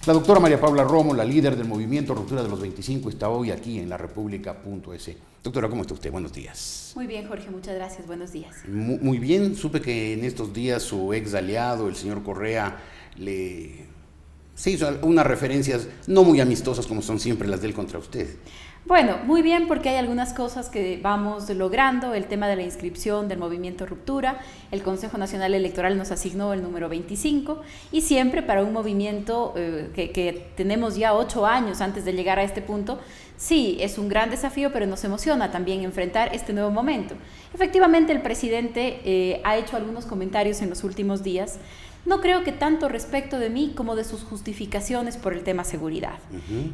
La doctora María Paula Romo, la líder del movimiento Ruptura de los 25, está hoy aquí en la República.es. Doctora, ¿cómo está usted? Buenos días. Muy bien, Jorge, muchas gracias. Buenos días. Muy bien. Supe que en estos días su ex aliado, el señor Correa, se hizo unas referencias no muy amistosas como son siempre las de él contra usted. Bueno, muy bien, porque hay algunas cosas que vamos logrando. El tema de la inscripción del movimiento Ruptura, el Consejo Nacional Electoral nos asignó el número 25 y siempre para un movimiento que tenemos ya 8 años antes de llegar a este punto, sí, es un gran desafío, pero nos emociona también enfrentar este nuevo momento. Efectivamente, el presidente ha hecho algunos comentarios en los últimos días. No creo que tanto respecto de mí como de sus justificaciones por el tema seguridad.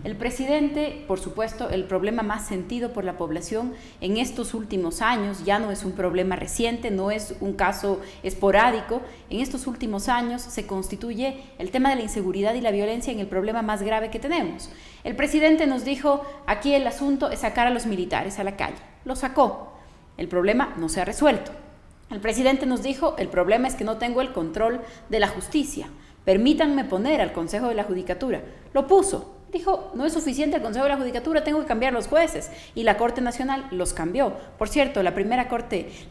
El presidente, por supuesto, el problema más sentido por la población en estos últimos años, ya no es un problema reciente, no es un caso esporádico, en estos últimos años se constituye el tema de la inseguridad y la violencia en el problema más grave que tenemos. El presidente nos dijo, aquí el asunto es sacar a los militares a la calle. Lo sacó. El problema no se ha resuelto. El presidente nos dijo, el problema es que no tengo el control de la justicia. Permítanme poner al Consejo de la Judicatura. Lo puso. Dijo, no es suficiente el Consejo de la Judicatura, tengo que cambiar los jueces. Y la Corte Nacional los cambió. Por cierto, la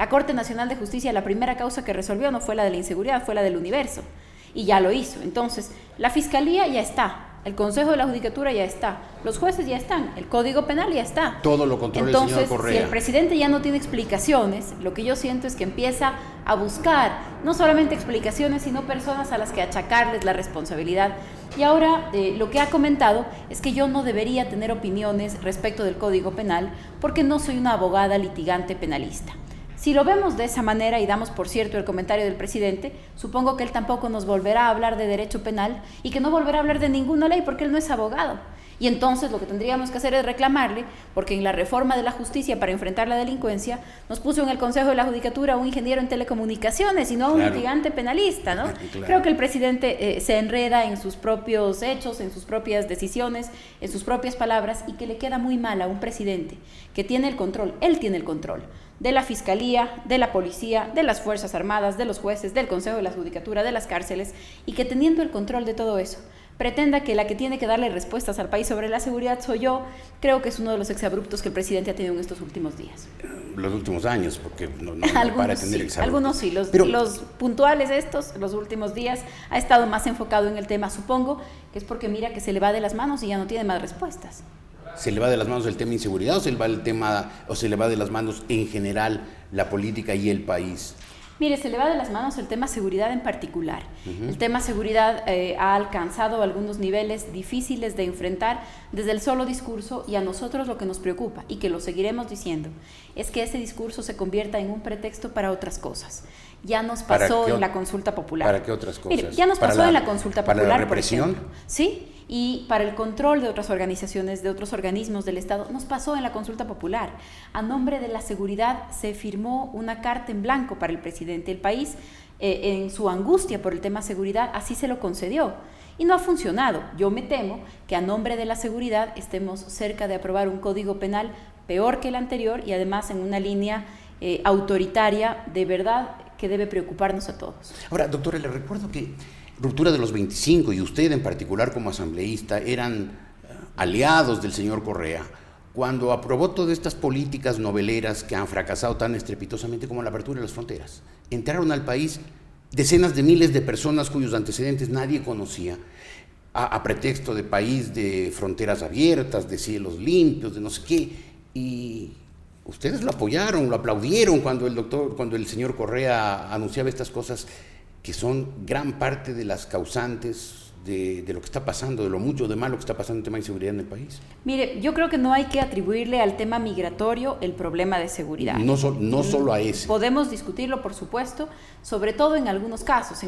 Corte Nacional de Justicia, la primera causa que resolvió no fue la de la inseguridad, fue la del universo. Y ya lo hizo. Entonces, la Fiscalía ya está. El Consejo de la Judicatura ya está, los jueces ya están, el Código Penal ya está. Todo lo controla el señor Correa. Si el presidente ya no tiene explicaciones, lo que yo siento es que empieza a buscar no solamente explicaciones, sino personas a las que achacarles la responsabilidad. Y ahora lo que ha comentado es que yo no debería tener opiniones respecto del Código Penal porque no soy una abogada litigante penalista. Si lo vemos de esa manera y damos por cierto el comentario del presidente, supongo que él tampoco nos volverá a hablar de derecho penal y que no volverá a hablar de ninguna ley porque él no es abogado. Y entonces lo que tendríamos que hacer es reclamarle, porque en la reforma de la justicia para enfrentar la delincuencia nos puso en el Consejo de la Judicatura a un ingeniero en telecomunicaciones y no a un litigante penalista, ¿no? Claro. Creo que el presidente se enreda en sus propios hechos, en sus propias decisiones, en sus propias palabras y que le queda muy mal a un presidente que tiene el control, él tiene el control de la Fiscalía, de la Policía, de las Fuerzas Armadas, de los jueces, del Consejo de la Judicatura, de las cárceles, y que teniendo el control de todo eso, pretenda que la que tiene que darle respuestas al país sobre la seguridad soy yo, creo que es uno de los exabruptos que el presidente ha tenido en estos últimos días. Los últimos años, porque no para tener exabruptos. Algunos sí, los puntuales los últimos días, ha estado más enfocado en el tema, supongo que es porque mira que se le va de las manos y ya no tiene más respuestas. ¿Se le va de las manos el tema inseguridad o se le va de las manos en general la política y el país? Mire, se le va de las manos el tema seguridad en particular. El tema seguridad ha alcanzado algunos niveles difíciles de enfrentar desde el solo discurso, y a nosotros lo que nos preocupa, y que lo seguiremos diciendo, es que ese discurso se convierta en un pretexto para otras cosas. Ya nos pasó en la consulta popular. ¿Para qué otras cosas? Mire, ya nos pasó en la consulta popular, ¿para la represión? Por ejemplo. Sí, y para el control de otras organizaciones, de otros organismos del Estado, nos pasó en la consulta popular. A nombre de la seguridad se firmó una carta en blanco para el presidente. El país, en su angustia por el tema seguridad, así se lo concedió. Y no ha funcionado. Yo me temo que a nombre de la seguridad estemos cerca de aprobar un código penal peor que el anterior y además en una línea autoritaria de verdad que debe preocuparnos a todos. Ahora, doctora, le recuerdo que Ruptura de los 25 y usted en particular como asambleísta eran aliados del señor Correa cuando aprobó todas estas políticas noveleras que han fracasado tan estrepitosamente como la apertura de las fronteras. Entraron al país decenas de miles de personas cuyos antecedentes nadie conocía, a pretexto de país de fronteras abiertas, de cielos limpios, de no sé qué, y ustedes lo apoyaron, lo aplaudieron cuando el señor Correa anunciaba estas cosas que son gran parte de las causantes de lo que está pasando, de lo mucho de malo que está pasando en el tema de inseguridad en el país. Mire, yo creo que no hay que atribuirle al tema migratorio el problema de seguridad. No solo a ese. Podemos discutirlo, por supuesto, sobre todo en algunos casos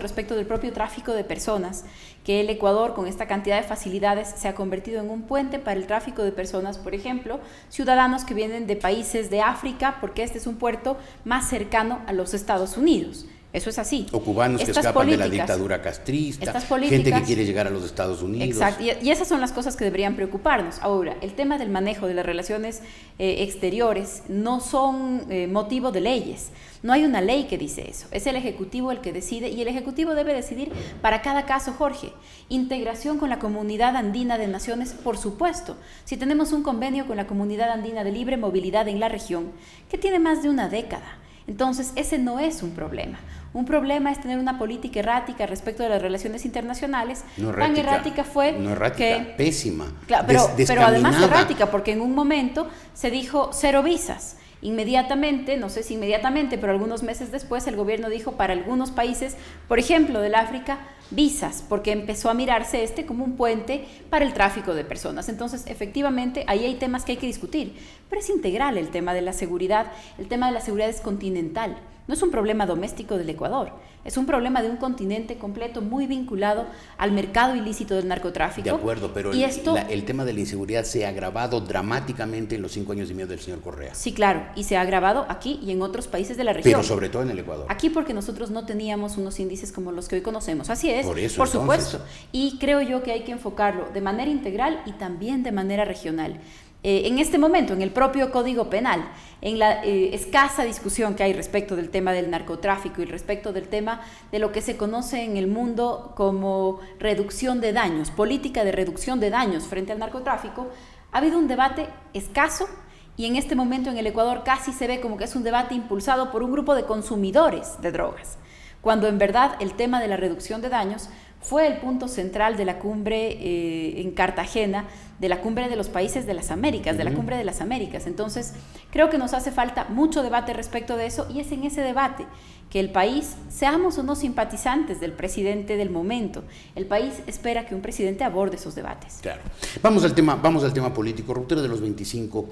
respecto del propio tráfico de personas, que el Ecuador con esta cantidad de facilidades se ha convertido en un puente para el tráfico de personas, por ejemplo, ciudadanos que vienen de países de África, porque este es un puerto más cercano a los Estados Unidos. Eso es así. O cubanos que escapan de la dictadura castrista, gente que quiere llegar a los Estados Unidos. Exacto, y esas son las cosas que deberían preocuparnos. Ahora, el tema del manejo de las relaciones exteriores no son motivo de leyes. No hay una ley que dice eso. Es el Ejecutivo el que decide, y el Ejecutivo debe decidir para cada caso, Jorge. Integración con la Comunidad Andina de Naciones, por supuesto. Si tenemos un convenio con la Comunidad Andina de Libre Movilidad en la región, que tiene más de una década, entonces ese no es un problema. Un problema es tener una política errática respecto de las relaciones internacionales. No errática, tan errática fue no errática, que... pésima. Claro, pero además errática, porque en un momento se dijo 0 visas. Inmediatamente, no sé si inmediatamente, pero algunos meses después el gobierno dijo para algunos países, por ejemplo del África, visas, porque empezó a mirarse como un puente para el tráfico de personas. Entonces, efectivamente, ahí hay temas que hay que discutir, pero es integral el tema de la seguridad. El tema de la seguridad es continental. No es un problema doméstico del Ecuador, es un problema de un continente completo muy vinculado al mercado ilícito del narcotráfico. De acuerdo, pero el tema de la inseguridad se ha agravado dramáticamente en los 5 años y medio del señor Correa. Sí, claro, y se ha agravado aquí y en otros países de la región. Pero sobre todo en el Ecuador. Aquí porque nosotros no teníamos unos índices como los que hoy conocemos. Así es, por supuesto. Y creo yo que hay que enfocarlo de manera integral y también de manera regional. En este momento, en el propio Código Penal, en la escasa discusión que hay respecto del tema del narcotráfico y respecto del tema de lo que se conoce en el mundo como reducción de daños, política de reducción de daños frente al narcotráfico, ha habido un debate escaso y en este momento en el Ecuador casi se ve como que es un debate impulsado por un grupo de consumidores de drogas, cuando en verdad el tema de la reducción de daños fue el punto central de la cumbre en Cartagena, de la cumbre de los países de las Américas, de la cumbre de las Américas. Entonces, creo que nos hace falta mucho debate respecto de eso, y es en ese debate que el país, seamos o no simpatizantes del presidente del momento, el país espera que un presidente aborde esos debates. Claro. Vamos al tema político. Ruptura de los 25,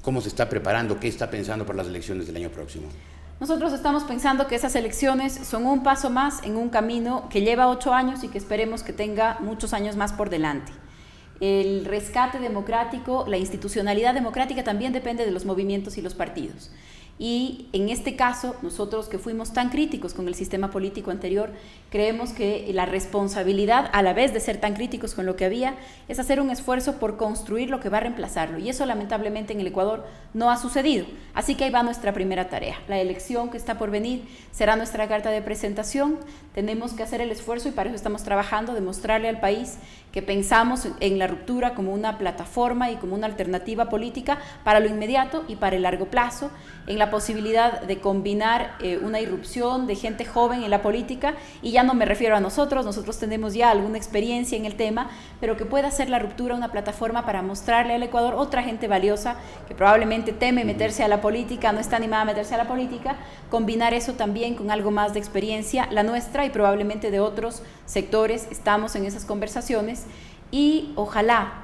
¿cómo se está preparando? ¿Qué está pensando para las elecciones del año próximo? Nosotros estamos pensando que esas elecciones son un paso más en un camino que lleva 8 años y que esperemos que tenga muchos años más por delante. El rescate democrático, la institucionalidad democrática también depende de los movimientos y los partidos. Y en este caso, nosotros que fuimos tan críticos con el sistema político anterior, creemos que la responsabilidad, a la vez de ser tan críticos con lo que había, es hacer un esfuerzo por construir lo que va a reemplazarlo. Y eso lamentablemente en el Ecuador no ha sucedido. Así que ahí va nuestra primera tarea. La elección que está por venir será nuestra carta de presentación. Tenemos que hacer el esfuerzo, y para eso estamos trabajando, de mostrarle al país que pensamos en la ruptura como una plataforma y como una alternativa política para lo inmediato y para el largo plazo, en la posibilidad de combinar una irrupción de gente joven en la política, y ya no me refiero a nosotros tenemos ya alguna experiencia en el tema, pero que pueda ser la ruptura una plataforma para mostrarle al Ecuador otra gente valiosa que probablemente teme meterse a la política, no está animada a meterse a la política, combinar eso también con algo más de experiencia, la nuestra y probablemente de otros sectores. Estamos en esas conversaciones y ojalá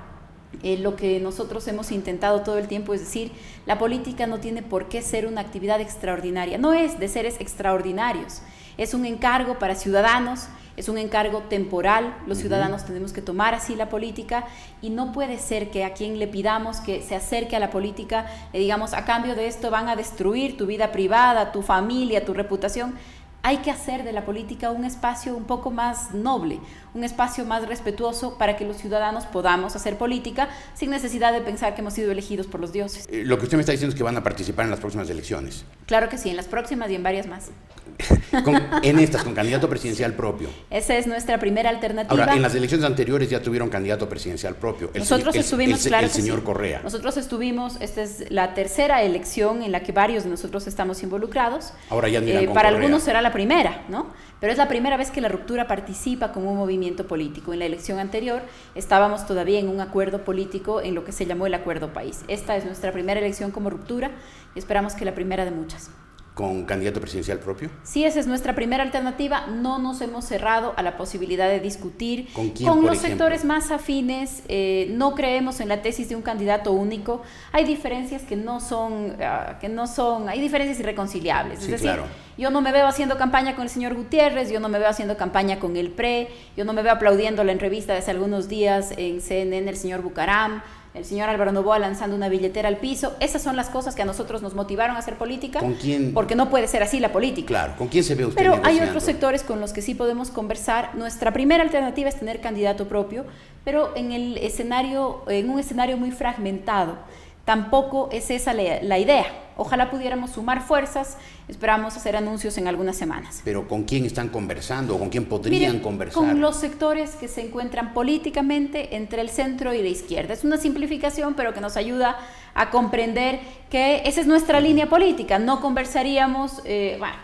lo que nosotros hemos intentado todo el tiempo es decir, la política no tiene por qué ser una actividad extraordinaria, no es de seres extraordinarios, es un encargo para ciudadanos, es un encargo temporal, los ciudadanos tenemos que tomar así la política, y no puede ser que a quien le pidamos que se acerque a la política le digamos, a cambio de esto van a destruir tu vida privada, tu familia, tu reputación. Hay que hacer de la política un espacio un poco más noble, un espacio más respetuoso para que los ciudadanos podamos hacer política sin necesidad de pensar que hemos sido elegidos por los dioses. Lo que usted me está diciendo es que van a participar en las próximas elecciones. Claro que sí, en las próximas y en varias más. Con candidato presidencial propio. Esa es nuestra primera alternativa. Ahora, en las elecciones anteriores ya tuvieron candidato presidencial propio. Nosotros estuvimos, claro, el señor Correa. Nosotros estuvimos, esta es la tercera elección en la que varios de nosotros estamos involucrados. Ahora ya miran con para Correa. algunos será la primera, ¿no? Pero es la primera vez que la ruptura participa como un movimiento político. En la elección anterior estábamos todavía en un acuerdo político en lo que se llamó el Acuerdo País. Esta es nuestra primera elección como ruptura y esperamos que la primera de muchas. ¿Con candidato presidencial propio? Sí, esa es nuestra primera alternativa. No nos hemos cerrado a la posibilidad de discutir con quién, con por los ejemplo, sectores más afines. No creemos en la tesis de un candidato único. Hay diferencias que no son, hay diferencias irreconciliables. Sí, es decir, claro. Yo no me veo haciendo campaña con el señor Gutiérrez, yo no me veo haciendo campaña con el PRE, yo no me veo aplaudiendo la entrevista de hace algunos días en CNN el señor Bucaram. el señor Álvaro Noboa lanzando una billetera al piso. Esas son las cosas que a nosotros nos motivaron a hacer política. ¿Con quién? Porque no puede ser así la política. Claro, ¿con quién se ve usted Pero negociando? hay otros sectores con los que sí podemos conversar. Nuestra primera alternativa es tener candidato propio, pero en un escenario muy fragmentado. Tampoco es esa la idea. Ojalá pudiéramos sumar fuerzas. Esperamos hacer anuncios en algunas semanas. ¿Pero con quién están conversando o con quién podrían conversar? Con los sectores que se encuentran políticamente entre el centro y la izquierda. Es una simplificación, pero que nos ayuda a comprender que esa es nuestra línea política. No conversaríamos,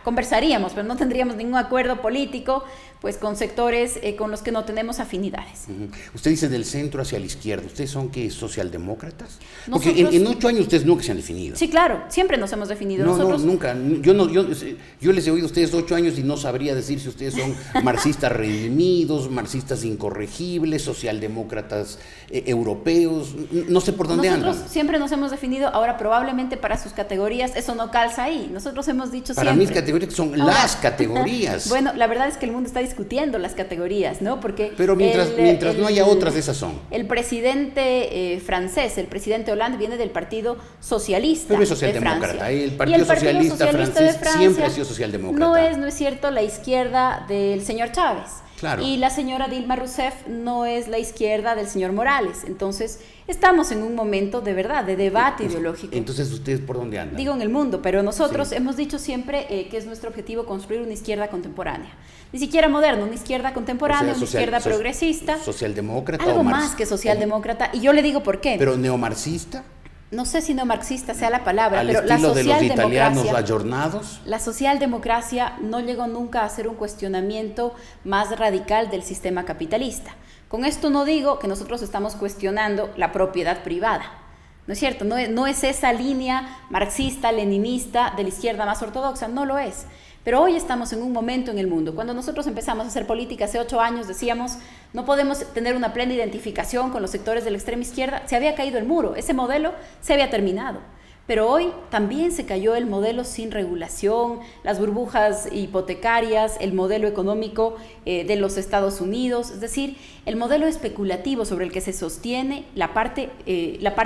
conversaríamos, pero no tendríamos ningún acuerdo político pues con sectores con los que no tenemos afinidades. Usted dice del centro hacia la izquierda. ¿Ustedes son qué, socialdemócratas? Nosotros, porque en 8 años ustedes nunca se han definido. Sí, claro, siempre nos hemos definido. No, nosotros, nunca. Yo les he oído a ustedes 8 años y no sabría decir si ustedes son marxistas redimidos, marxistas incorregibles, socialdemócratas europeos. No sé por dónde andan. Nosotros siempre nos hemos definido. Ahora, probablemente para sus categorías eso no calza ahí. Nosotros hemos dicho para siempre. mis categorías son las categorías. Bueno, la verdad es que el mundo está discutiendo las categorías, ¿no? Porque pero mientras no haya otras, esas son. El presidente francés, el presidente Hollande, viene del Partido Socialista. Pero es socialdemócrata. El Partido Socialista francés siempre ha sido socialdemócrata. No es cierto la izquierda del señor Chávez. Claro. Y la señora Dilma Rousseff no es la izquierda del señor Morales. Entonces, estamos en un momento de verdad, de debate ideológico. Entonces, ¿ustedes por dónde andan? Digo en el mundo, pero nosotros hemos dicho siempre que es nuestro objetivo construir una izquierda contemporánea. Ni siquiera moderna, una izquierda contemporánea, una izquierda progresista. ¿Socialdemócrata algo o más que socialdemócrata. Y yo le digo por qué. ¿Pero neomarxista? No sé si neomarxista sea la palabra, al pero la estilo de los italianos socialdemocracia, ayornados. la socialdemocracia no llegó nunca a hacer un cuestionamiento más radical del sistema capitalista. Con esto no digo que nosotros estamos cuestionando la propiedad privada. ¿No es cierto? No es esa línea marxista, leninista de la izquierda más ortodoxa, no lo es. Pero hoy estamos en un momento en el mundo. Cuando nosotros empezamos a hacer política hace 8 años, decíamos, no podemos tener una plena identificación con los sectores de la extrema izquierda. Se había caído el muro, ese modelo se había terminado. Pero hoy también se cayó el modelo sin regulación, las burbujas hipotecarias, el modelo económico de los Estados Unidos, es decir, el modelo especulativo sobre el que se sostiene la parte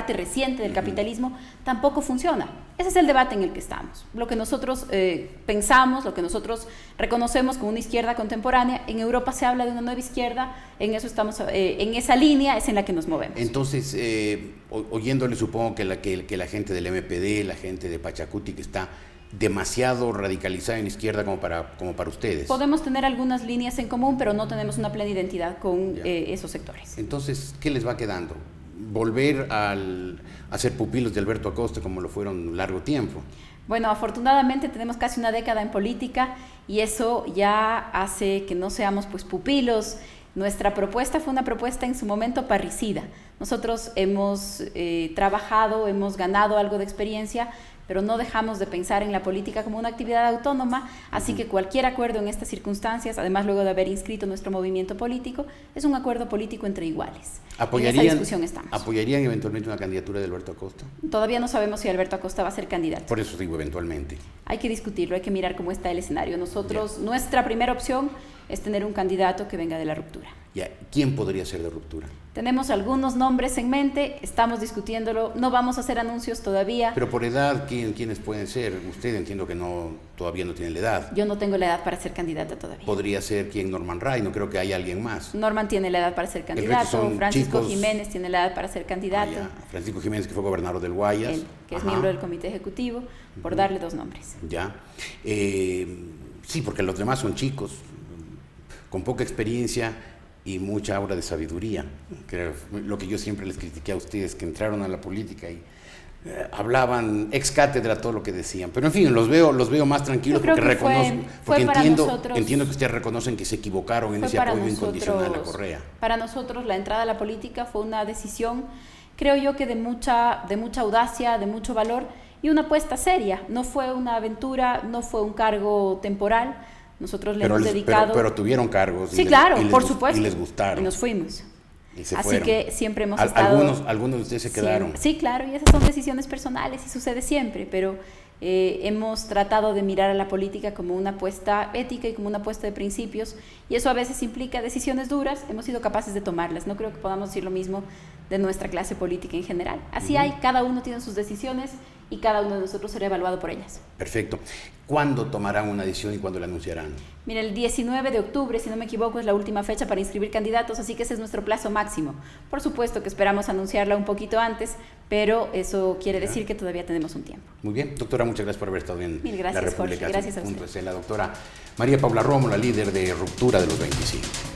reciente del capitalismo tampoco funciona. Ese es el debate en el que estamos. Lo que nosotros pensamos, lo que nosotros reconocemos como una izquierda contemporánea, en Europa se habla de una nueva izquierda, en eso estamos, en esa línea es en la que nos movemos. Entonces, oyéndole, supongo que la gente del MPD, la gente de Pachacuti, que está demasiado radicalizada en la izquierda como para ustedes. Podemos tener algunas líneas en común, pero no tenemos una plena identidad con esos sectores. Entonces, ¿qué les va quedando? ¿Volver a ser pupilos de Alberto Acosta como lo fueron largo tiempo? Bueno, afortunadamente tenemos casi una década en política y eso ya hace que no seamos pues pupilos. Nuestra propuesta fue una propuesta en su momento parricida. Nosotros hemos trabajado, hemos ganado algo de experiencia, pero no dejamos de pensar en la política como una actividad autónoma, así que cualquier acuerdo en estas circunstancias, además luego de haber inscrito nuestro movimiento político, es un acuerdo político entre iguales. En esa discusión estamos. ¿Apoyarían eventualmente una candidatura de Alberto Acosta? Todavía no sabemos si Alberto Acosta va a ser candidato. Por eso digo eventualmente. Hay que discutirlo, hay que mirar cómo está el escenario. Nosotros, nuestra primera opción es tener un candidato que venga de la ruptura. Ya, ¿quién podría ser de ruptura? Tenemos algunos nombres en mente, estamos discutiéndolo, no vamos a hacer anuncios todavía. Pero por edad, ¿quiénes pueden ser? Usted entiendo que todavía no tiene la edad. Yo no tengo la edad para ser candidata todavía. Podría ser Norman Ray, no creo que haya alguien más. Norman tiene la edad para ser candidato, Francisco Jiménez tiene la edad para ser candidato. Francisco Jiménez, que fue gobernador del Guayas. Él, que es miembro del comité ejecutivo, por darle 2 nombres. Ya. Sí, porque los demás son chicos, con poca experiencia y mucha aura de sabiduría, que lo que yo siempre les critiqué a ustedes, que entraron a la política y hablaban ex cátedra todo lo que decían, pero en fin, los veo más tranquilos porque reconocen, porque entiendo que ustedes reconocen que se equivocaron en ese apoyo incondicional a Correa. Para nosotros la entrada a la política fue una decisión, creo yo que de mucha audacia, de mucho valor y una apuesta seria, no fue una aventura, no fue un cargo temporal. Nosotros le hemos dedicado... Pero tuvieron cargos. Sí, claro, por supuesto. Y les gustaron. Y nos fuimos. Y se Así fueron. que siempre hemos estado... Algunos de ustedes se quedaron. Sí, claro, y esas son decisiones personales y sucede siempre, pero hemos tratado de mirar a la política como una apuesta ética y como una apuesta de principios, y eso a veces implica decisiones duras, hemos sido capaces de tomarlas. No creo que podamos decir lo mismo de nuestra clase política en general. Así hay, cada uno tiene sus decisiones y cada uno de nosotros será evaluado por ellas. Perfecto. ¿Cuándo tomarán una decisión y cuándo la anunciarán? Mira, el 19 de octubre, si no me equivoco, es la última fecha para inscribir candidatos, así que ese es nuestro plazo máximo. Por supuesto que esperamos anunciarla un poquito antes, pero eso quiere decir que todavía tenemos un tiempo. Muy bien. Doctora, muchas gracias por haber estado en Mil gracias, la República. Jorge. Gracias a usted. Es la doctora María Paula Romo, la líder de Ruptura de los 25.